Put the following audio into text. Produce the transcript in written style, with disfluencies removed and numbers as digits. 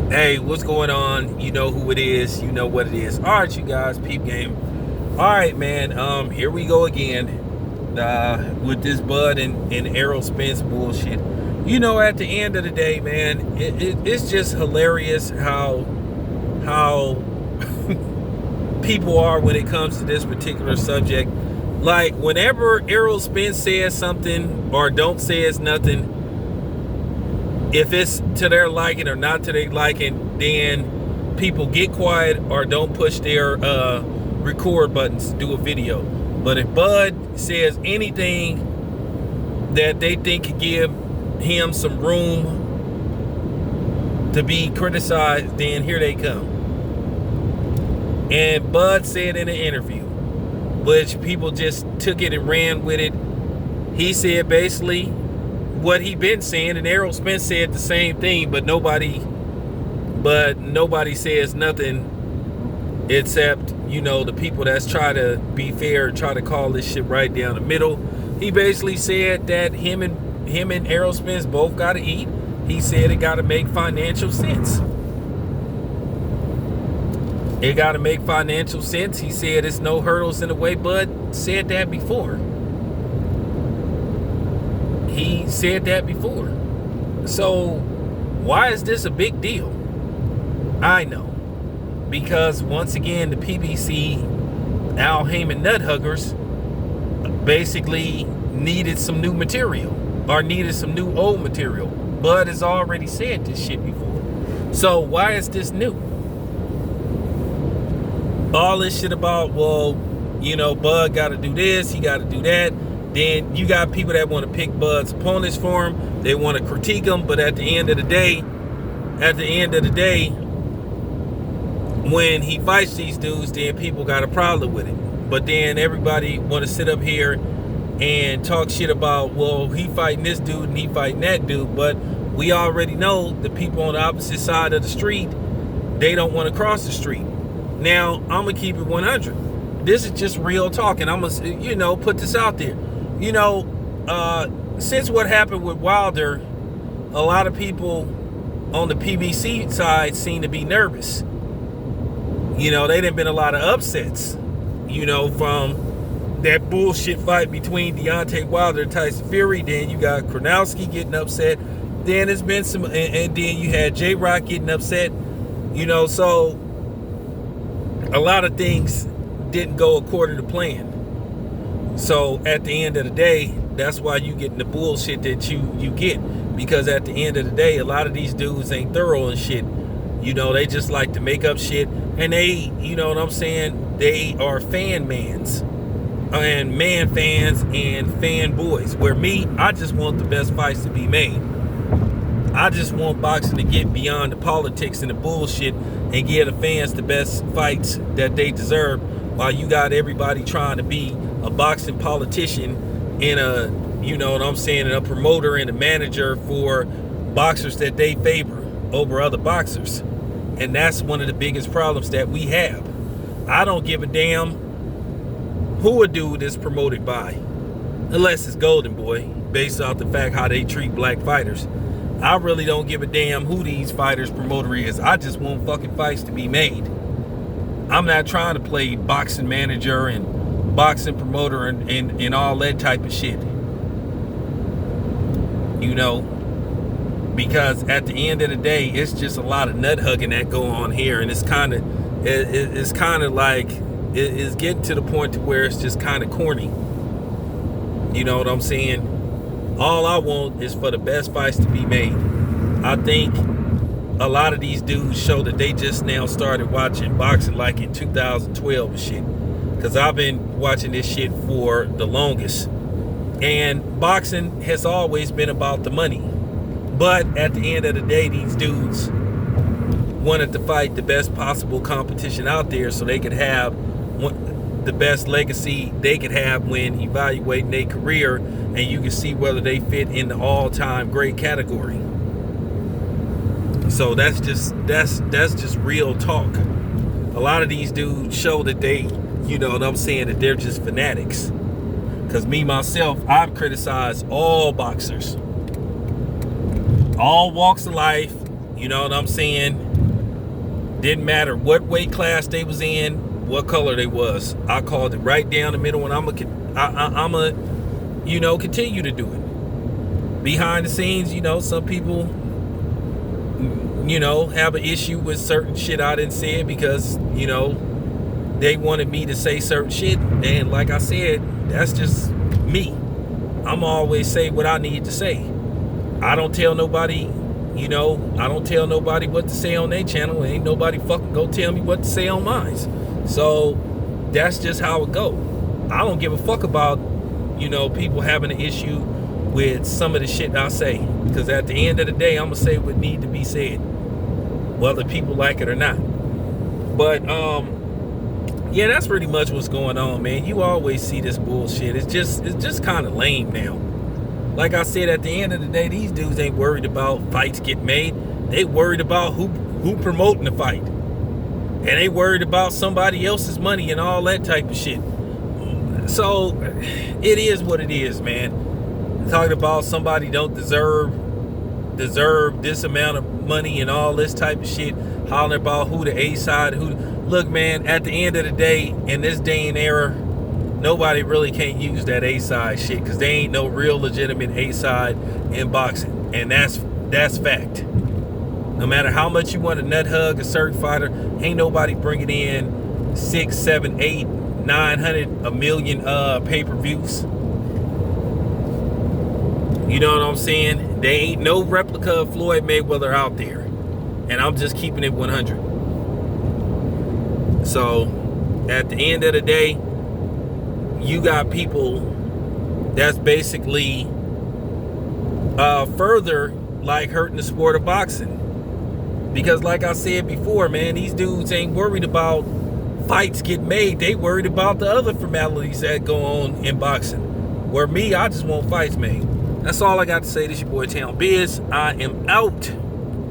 Hey, what's going on? You know who it is. You know what it is. All right, you guys, peep game. All right, man. Here we go again with this Bud and Errol Spence bullshit. You know, at the end of the day, man, it's just hilarious how people are when it comes to this particular subject. Like whenever Errol Spence says something or don't says nothing, if it's to their liking or not to their liking, then people get quiet or don't push their record buttons to do a video. But if Bud says anything that they think could give him some room to be criticized, then here they come. And Bud said in an interview, which people just took it and ran with it, he said basically what he been saying, and Errol Spence said the same thing, but nobody says nothing except, you know, the people that's try to be fair and try to call this shit right down the middle. He basically said that him and Errol Spence both gotta eat. He said it gotta make financial sense. It gotta make financial sense. He said it's no hurdles in the way. Bud said that before. He said that before. So why is this a big deal? I know. Because once again, the PBC, Al Heyman nut huggers, basically needed some new material or needed some new old material. Bud has already said this shit before. So why is this new? All this shit about, well, you know, Bud got to do this, he got to do that. Then you got people that want to pick Bud's opponents for him. They want to critique him, but at the end of the day, when he fights these dudes, then people got a problem with it. But then everybody want to sit up here and talk shit about, well, he fighting this dude and he fighting that dude. But we already know the people on the opposite side of the street, they don't want to cross the street. Now, I'm going to keep it 100. This is just real talk, and I'm going to, you know, put this out there. You know, since what happened with Wilder, a lot of people on the PBC side seem to be nervous. You know, there done been a lot of upsets, you know, from that bullshit fight between Deontay Wilder and Tyson Fury. Then you got Kronowski getting upset. Then there's been some, and then you had J-Rock getting upset. You know, so a lot of things didn't go according to plan. So at the end of the day, that's why you getting the bullshit that you get. Because at the end of the day, a lot of these dudes ain't thorough and shit. You know, they just like to make up shit. And they, you know what I'm saying, they are fan mans. And man fans and fanboys. Where me, I just want the best fights to be made. I just want boxing to get beyond the politics and the bullshit and give the fans the best fights that they deserve, while you got everybody trying to be a boxing politician and a, you know what I'm saying, and a promoter and a manager for boxers that they favor over other boxers. And that's one of the biggest problems that we have. I don't give a damn who a dude is promoted by, unless it's Golden Boy, based off the fact how they treat black fighters. I really don't give a damn who these fighters' promoter is. I just want fucking fights to be made. I'm not trying to play boxing manager and boxing promoter and all that type of shit. You know, because at the end of the day, it's just a lot of nut hugging that go on here, and it's kind of like it's getting to the point to where it's just kind of corny. You know what I'm saying? All I want is for the best fights to be made. I think a lot of these dudes show that they just now started watching boxing like in 2012 and shit. Because I've been watching this shit for the longest. And boxing has always been about the money. But at the end of the day, these dudes wanted to fight the best possible competition out there so they could have the best legacy they could have when evaluating their career, and you can see whether they fit in the all-time great category. So that's just real talk. A lot of these dudes show that they, you know what I'm saying, that they're just fanatics. Because me, myself, I've criticized all boxers. All walks of life, you know what I'm saying? Didn't matter what weight class they was in, what color they was. I called it right down the middle, and I'm a continue to do it. Behind the scenes, some people, have an issue with certain shit I didn't say because, they wanted me to say certain shit. And like I said, that's just me. I'm always say what I need to say. I don't tell nobody, I don't tell nobody what to say on their channel. Ain't nobody fucking go tell me what to say on mine. So that's just how it go. I don't give a fuck about, people having an issue with some of the shit I say. Because at the end of the day, I'm going to say what need to be said. Whether people like it or not. But, yeah, that's pretty much what's going on, man. You always see this bullshit. It's just kind of lame now. Like I said, at the end of the day, these dudes ain't worried about fights getting made. They worried about who promoting the fight. And they worried about somebody else's money and all that type of shit. So, it is what it is, man. Talking about somebody don't deserve this amount of money and all this type of shit. Hollering about who the A side, Look, man, at the end of the day, in this day and era, nobody really can't use that A-side shit because they ain't no real legitimate A-side in boxing. And that's fact. No matter how much you want to nut hug a certain fighter, ain't nobody bringing in 6, 7, 8, 900, a million pay-per-views. You know what I'm saying? There ain't no replica of Floyd Mayweather out there. And I'm just keeping it 100. So, at the end of the day, you got people that's basically further like hurting the sport of boxing. Because like I said before, man, these dudes ain't worried about fights getting made. They worried about the other formalities that go on in boxing. Where me, I just want fights made. That's all I got to say. This your boy Town Biz. I am out.